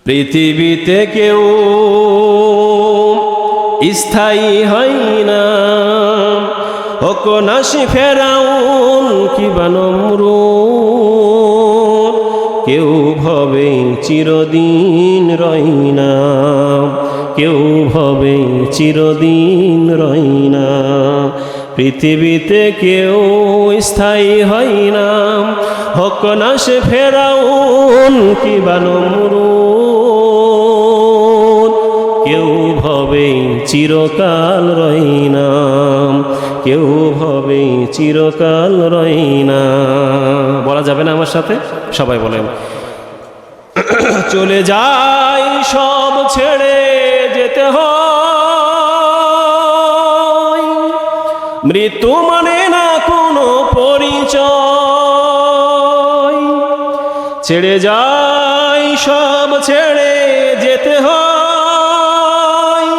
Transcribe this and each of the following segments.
পৃথিবীতে কেউ স্থায়ী হয় না, হোক নাসি ফেরাউন কিবা নমরুদ, কেউ ভবে চিরদিন রয় না, কেউ ভবে চিরদিন রয় না। পৃথিবীতে কেউ স্থায়ী হয় না, হোক নাসি ফেরাউন কিবা নমরুদ, কেউ ভবে চিরকাল রয় না, কেউ ভবে চিরকাল রয় না। বলা যাবে না আমার সাথে? সবাই বলেন। চলে যাই সব ছেড়ে যেতে হয়, মৃত্যু মানে না কোনো পরিচয়। ছেড়ে যাই সব ছেড়ে যেতে হয়,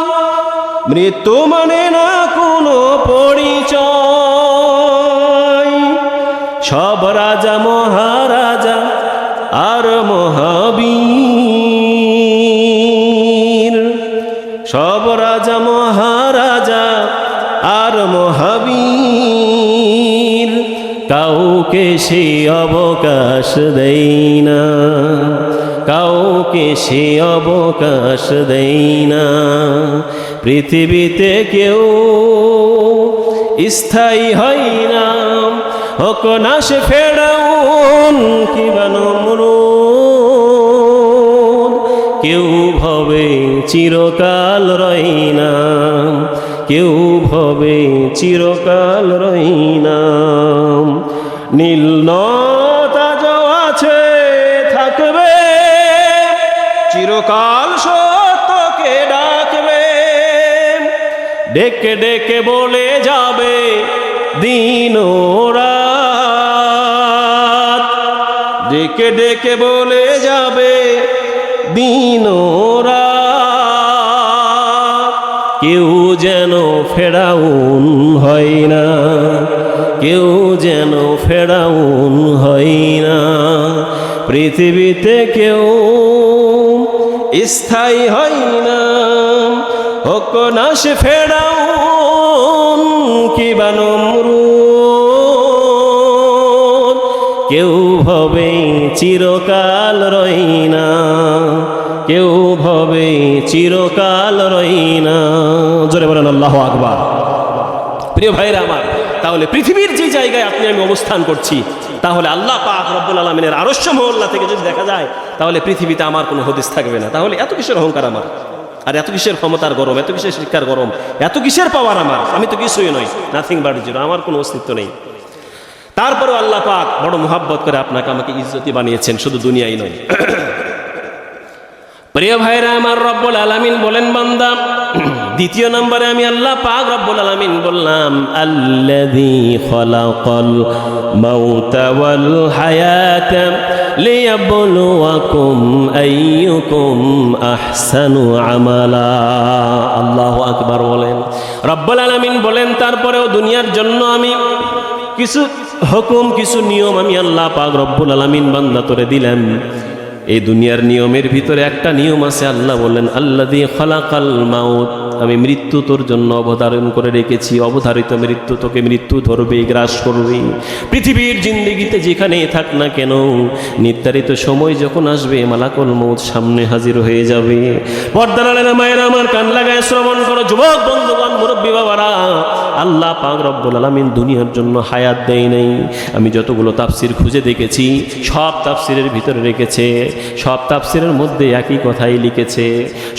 মৃত্যু মানে না কোনো পরিচয়। সব রাজা মহারাজা আর মহাবীর, সব রাজা মহারাজা আর মহাবীর, কাউকে সে অবকাশ দেয় না, কাউকে সে অবকাশ দেয় না। পৃথিবীতে কেউ স্থায়ী হয় না, হোক নাসি ফেরাউন কিবা নমরুদ, কেউ ভবে চিরকাল রয় না, কেউ ভবে চিরকাল রয় না। নীল নদ আছে থাকবে, চিরকাল সত্যকে ডাকবে, ডেকে ডেকে বলে যাবে দিন ও রাত, ডেকে ডেকে বলে যাবে দিন ও রাত। কেউ যেন ফেরাউন হয় না, কেউ যেন ফেরাউন হয় না। পৃথিবীতে কেউ স্থায়ী হয় না, হোক নাসি ফেরাউন কিবা নমরুদ, কেউ ভবে চিরকাল রয় না, কেউ ভবে চিরকাল রয় না। জোরে বলেন আল্লাহু আকবার। প্রিয় ভাইরা আমার, তাহলে পৃথিবীর যে জায়গায় আপনি আমি অবস্থান করছি, তাহলে আল্লাহ পাক রব্বুল আলামিনের আরশ মহল্লা থেকে যদি দেখা যায়, তাহলে পৃথিবীতে আমার কোনো হদিস থাকবে না। তাহলে এত কিসের অহংকার আমার, আর এত কিসের ক্ষমতার গরম, এত কিসের শিক্ষার গরম, এত কিসের পাওয়ার আমার? আমি তো কিছুই নই, নাথিং বাট জিরো, আমার কোনো অস্তিত্ব নেই। তারপরেও আল্লাহ পাক বড় মুহাব্বত করে আপনাকে আমাকে ইজ্জতি বানিয়েছেন, শুধু দুনিয়াই নয়। প্রিয় ভাইরা আমার, রব্বুল আলামিন বলেন বান্দা, দ্বিতীয় নম্বরে আমি আল্লাহ পাক রব্বুল আলামিন বললাম, আল্লাযী খালাকাল মাউতা ওয়াল হায়াতা লিয়াবলুয়াকুম আইয়ুকুম আহসানু আমালা। আল্লাহু আকবার বলেন। রব্বুল আলামিন বলেন, তারপরেও দুনিয়ার জন্য আমি কিছু হুকুম, কিছু নিয়ম আমি আল্লাহ পাক রব্বুল আলামিন বান্দা তোরে দিলাম। এই দুনিয়ার নিয়মের ভিতরে একটা নিয়ম আছে। আল্লাহ বললেন, আল্লাযী খালাকাল মাউত, আমি মৃত্যু তোর জন্য অবধারণ করে রেখেছি। অবধারিত মৃত্যু, তোকে মৃত্যু ধরবে, গ্রাস করবে। পৃথিবীর জিন্দেগিতে যেখানে থাক না কেন, নির্ধারিত সময় যখন আসবে, মালাকুল মউত সামনে হাজির হয়ে যাবে। পর্দার আড়ালে মায়েরা আমার, কান লাগায় শ্রবণ করো, যুবক বন্ধুগণ, মুরব্বী বাবারা, আল্লাহ পাক রব্বুল আলামিন দুনিয়ার জন্য হায়াত দেয় নাই। আমি যতগুলো তাফসির খুঁজে দেখেছি, সব তাফসিরের ভিতরে রেখেছে, সব তাফসিরের মধ্যে একই কথাই লিখেছে।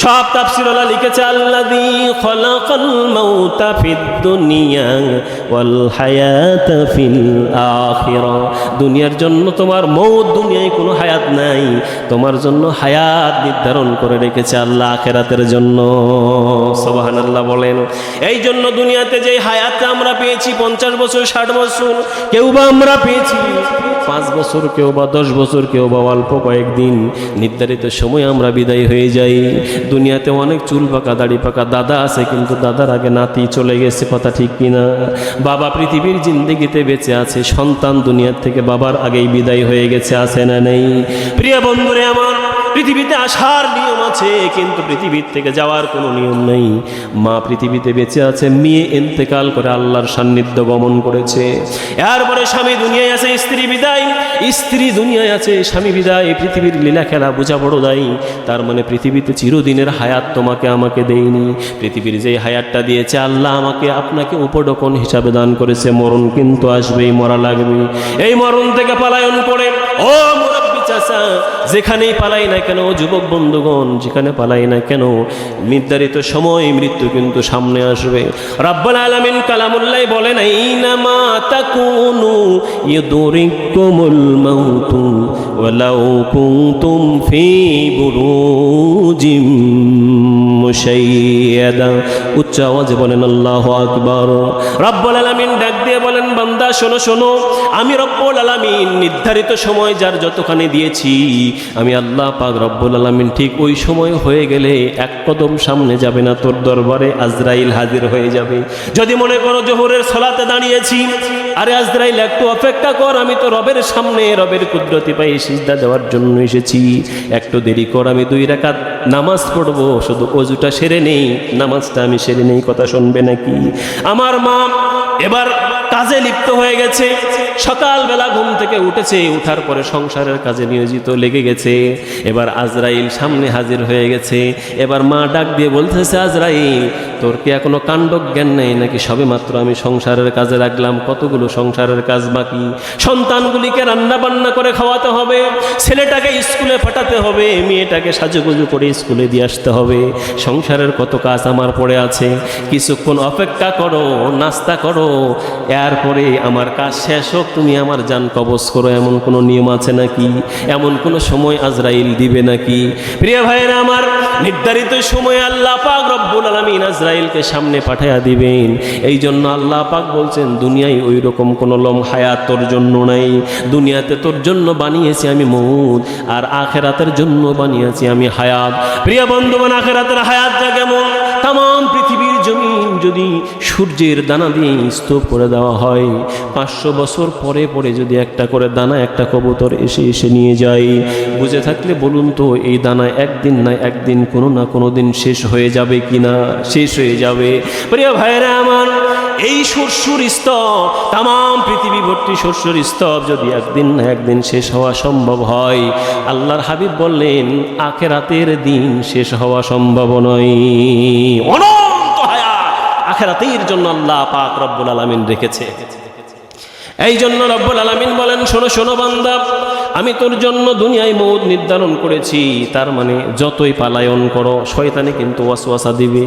সব তাফসিরওয়ালা লিখেছে, আল্লাযী খালাকাল মাউতা ফিদ দুনিয়া ওয়াল হায়াতা ফিল আখিরা। দুনিয়ার জন্য তোমার মউত, দুনিয়ায় কোনো হায়াত নাই, তোমার জন্য হায়াত নির্ধারণ করে রেখেছে আল্লাহ আখিরাতের জন্য। সুবহানাল্লাহ বলেন। এই জন্য দুনিয়াতে যে হায়াতটা আমরা পেয়েছি 50 বছর, 60 বছর, কেউ বা আমরা পেয়েছি 5 বছর, কেউ বা 10 বছর, কেউ বা অল্প কয়েকদিন, নির্ধারিত সময় আমরা বিদায় হয়ে যাই। দুনিয়াতে অনেক চুল পাকা, দাড়ি পাকা দাদা আছে, কিন্তু দাদার আগে নাতি চলে গেছে, কথা ঠিক কিনা? বাবা পৃথিবীর জিন্দেগিতে বেঁচে আছে, সন্তান দুনিয়ার থেকে বাবার আগেই বিদায় হয়ে গেছে, আছে না নেই? প্রিয় বন্ধুরে আমার, পৃথিবীতে আসার নিয়ম আছে, কিন্তু পৃথিবীর থেকে যাওয়ার কোনো নিয়ম নেই। মা পৃথিবীতে বেঁচে আছে, মেয়ে ইন্তেকাল করে আল্লাহর সান্নিধ্য গমন করেছে। এরপরে স্বামী দুনিয়ায় আছে, স্ত্রী বিদায়, স্ত্রী দুনিয়ায় আছে, স্বামী বিদায়। পৃথিবীর লীলা খেলা বোঝা বড় দায়ী। তার মানে পৃথিবীতে চিরদিনের হায়াত তোমাকে আমাকে দেয়নি। পৃথিবীর যে হায়াতটা দিয়েছে আল্লাহ আমাকে আপনাকে উপঢৌকন হিসাবে দান করেছে। মরণ কিন্তু আসবেই, মরা লাগবে। এই মরণ থেকে পালায়ন করে ও মুরব্বী চাচা, যেখানেই পালাই না কেন, যুবক বন্ধুগণ যেখানে পালাই না কেন, নির্ধারিত সময় মৃত্যু কিন্তু সামনে আসবে। রাব্বুল আলামিন কালামুল্লাহ বলেন, আইনামা তাকুনু ইউদরিকুমুল মাউতু ওয়ালাউ কুনতুম ফি বুরুজিম মুশাইয়াদা। উচ্চ আওয়াজে বলেন আল্লাহু আকবার। রাব্বুল আলামিন ডাক দিয়ে বলেন, বান্দা শোনো শোনো, আমি রব্বুল আলামিন নির্ধারিত সময় যার যতখানি দিয়েছি, আমি আল্লাহ পাক রব্বুল আলামিন ঠিক ওই সময় হয়ে গেলে এক কদম সামনে যাবে না, তোর দরবারে আজরাইল হাজির হয়ে যাবে। যদি মনে করো জোহরের সালাতে দাঁড়িয়েছি, আরে আজরাইল একটু অপেক্ষা কর, আমি তো রবের সামনে রবের কুদরতি পাই সিজদা দেওয়ার জন্য এসেছি, একটু দেরি কর, আমি 2 রাকাত নামাজ পড়বো, শুধু অজুটা সেরে নেই, নামাজটা আমি সেরে নেই, কথা শুনবে নাকি? আমার মা এবার কাজে লিপ্ত হয়ে গেছে, সকালবেলা ঘুম থেকে উঠেছে, উঠার পরে সংসারের কাজে নিয়োজিত লেগে গেছে। এবার আজরাইল সামনে হাজির হয়ে গেছে। এবার মা ডাক দিয়ে বলতেছে, আজরাইল তোর কি এখনো কাণ্ড জ্ঞান নেই নাকি? সবে মাত্র আমি সংসারের কাজে রাখলাম, কতগুলো সংসারের কাজ বাকি। সন্তানগুলিকে রান্না বান্না করে খাওয়াতে হবে, ছেলেটাকে স্কুলে পাঠাতে হবে, মেয়েটাকে সাজুগুজু করে স্কুলে দিয়ে আসতে হবে, সংসারের কত কাজ আমার পড়ে আছে। কিছুক্ষণ অপেক্ষা করো, নাস্তা করো, এরপরে আমার কাজ শেষ হোক, তুমি আমার জান কবজ করো। এমন কোনো নিয়ম আছে নাকি? এমন কোনো সময় আজরাইল দিবে নাকি? প্রিয় ভাইয়েরা আমার, নির্ধারিত সময়ে আল্লাহ পাক রব্বুল আলামিন আজরাইলকে সামনে পাঠাইয়া দিবেন। এই জন্য আল্লাহ পাক বলছেন, দুনিয়ায় ওই রকম কোনো হায়াত তোর জন্য নাই। দুনিয়াতে তোর জন্য বানিয়েছি আমি মউত, আর আখেরাতের জন্য বানিয়েছি আমি হায়াত। প্রিয় বন্ধুগণ, আখেরাতের হায়াতটা কেমন? তাম পৃথিবীর জমিন যদি সূর্যের দানা দিয়ে স্তূপ করে দেওয়া হয়, 500 বছর পরে পরে যদি একটা করে দানা একটা কবুতর এসে এসে নিয়ে যায়, বুঝে থাকলে বলুন তো এই দানা একদিন না একদিন কোনো না কোনো দিন শেষ হয়ে যাবে কিনা? শেষ হয়ে যাবে। প্রিয় ভাইরা আমার, এই শস্যর স্তব, তাম পৃথিবী ভর্তি শস্যর স্তব যদি একদিন না একদিন শেষ হওয়া সম্ভব হয়, আল্লাহর হাবিব বললেন আখেরাতের দিন শেষ হওয়া সম্ভব নয়। অনন্ত হায়াত আখেরাতের জন্য আল্লাহ পাক রব্বুল আলামিন রেখেছে। এই জন্য রব্বুল আলামিন বলেন, শোনো শোনো বান্দা, আমি তোর জন্য দুনিয়ায় মউত নির্ধারণ করেছি। তার মানে যতই পালায়ন করো, শয়তানে কিন্তু ওয়াসওয়াসা দিবে।